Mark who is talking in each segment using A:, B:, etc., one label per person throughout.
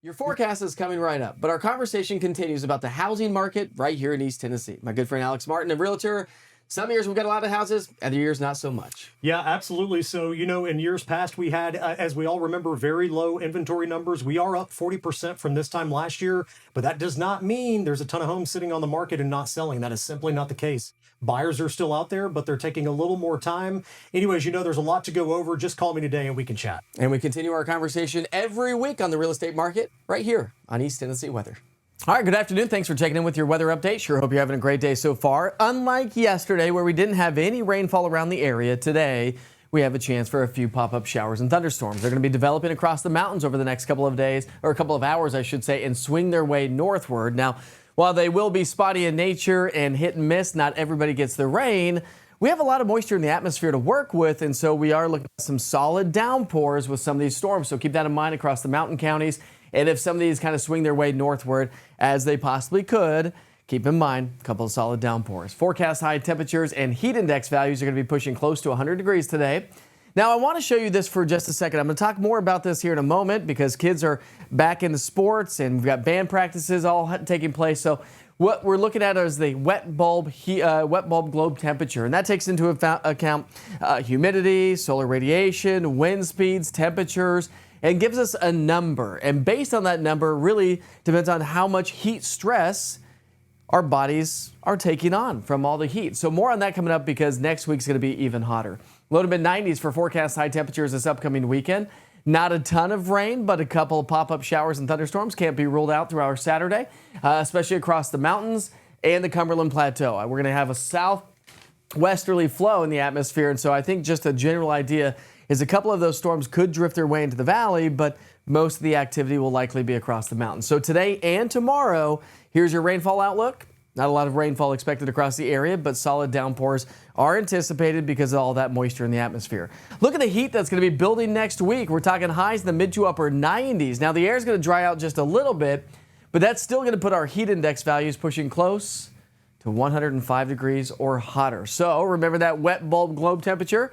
A: Your forecast is coming right up, but our conversation continues about the housing market right here in East Tennessee. My good friend Alex Martin, a realtor. Some years we've got a lot of houses, other years not so much.
B: Yeah, absolutely. So, in years past, we had, as we all remember, very low inventory numbers. We are up 40% from this time last year, but that does not mean there's a ton of homes sitting on the market and not selling. That is simply not the case. Buyers are still out there, but they're taking a little more time. Anyways, there's a lot to go over. Just call me today and we can chat.
A: And we continue our conversation every week on the real estate market right here on East Tennessee Weather. All right, good afternoon. Thanks for checking in with your weather update. Sure hope you're having a great day so far. Unlike yesterday, where we didn't have any rainfall around the area, today we have a chance for a few pop-up showers and thunderstorms. They're going to be developing across the mountains over the next couple of days, or a couple of hours, I should say, and swing their way northward. Now, while they will be spotty in nature and hit and miss, not everybody gets the rain. We have a lot of moisture in the atmosphere to work with, and so we are looking at some solid downpours with some of these storms. So keep that in mind across the mountain counties. And if some of these kind of swing their way northward, as they possibly could, keep in mind a couple of solid downpours. Forecast high temperatures and heat index values are going to be pushing close to 100 degrees today. Now, I want to show you this for just a second. I'm going to talk more about this here in a moment because kids are back into sports and we've got band practices all taking place. So what we're looking at is the wet bulb globe temperature, and that takes into account humidity, solar radiation, wind speeds, temperatures, and gives us a number. And based on that number, really depends on how much heat stress our bodies are taking on from all the heat. So more on that coming up because next week's going to be even hotter. Low to mid 90s for forecast high temperatures this upcoming weekend. Not a ton of rain, but a couple of pop-up showers and thunderstorms can't be ruled out through our Saturday, especially across the mountains and the Cumberland Plateau. We're going to have a southwesterly flow in the atmosphere, and so I think just a general idea is a couple of those storms could drift their way into the valley, but most of the activity will likely be across the mountains. So today and tomorrow, here's your rainfall outlook. Not a lot of rainfall expected across the area, but solid downpours are anticipated because of all that moisture in the atmosphere. Look at the heat that's going to be building next week. We're talking highs in the mid to upper 90s. Now, the air is going to dry out just a little bit, but that's still going to put our heat index values pushing close to 105 degrees or hotter. So remember that wet bulb globe temperature?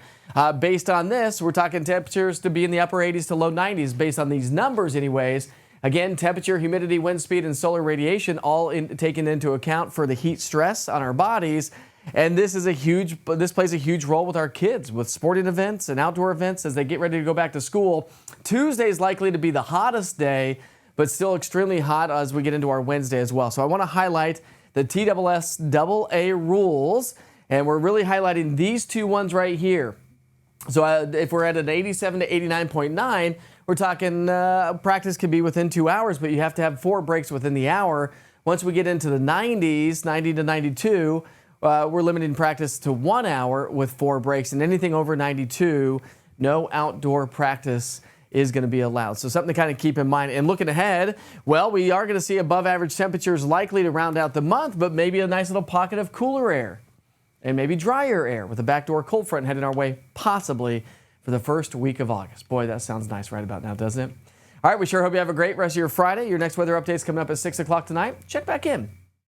A: Based on this, we're talking temperatures to be in the upper 80s to low 90s based on these numbers anyways. Again, temperature, humidity, wind speed, and solar radiation all taken into account for the heat stress on our bodies. And this plays a huge role with our kids, with sporting events and outdoor events as they get ready to go back to school. Tuesday is likely to be the hottest day, but still extremely hot as we get into our Wednesday as well. So I want to highlight the TSSAA rules, and we're really highlighting these two ones right here. So if we're at an 87 to 89.9, we're talking practice can be within 2 hours, but you have to have 4 breaks within the hour. Once we get into the 90s, 90 to 92, we're limiting practice to 1 hour with 4 breaks, and anything over 92, no outdoor practice is going to be allowed. So something to kind of keep in mind. And looking ahead, well, we are going to see above average temperatures likely to round out the month, but maybe a nice little pocket of cooler air and maybe drier air with a backdoor cold front heading our way possibly for the first week of August. Boy, that sounds nice right about now, doesn't it? All right, we sure hope you have a great rest of your Friday. Your next weather update is coming up at 6 o'clock tonight. Check back in.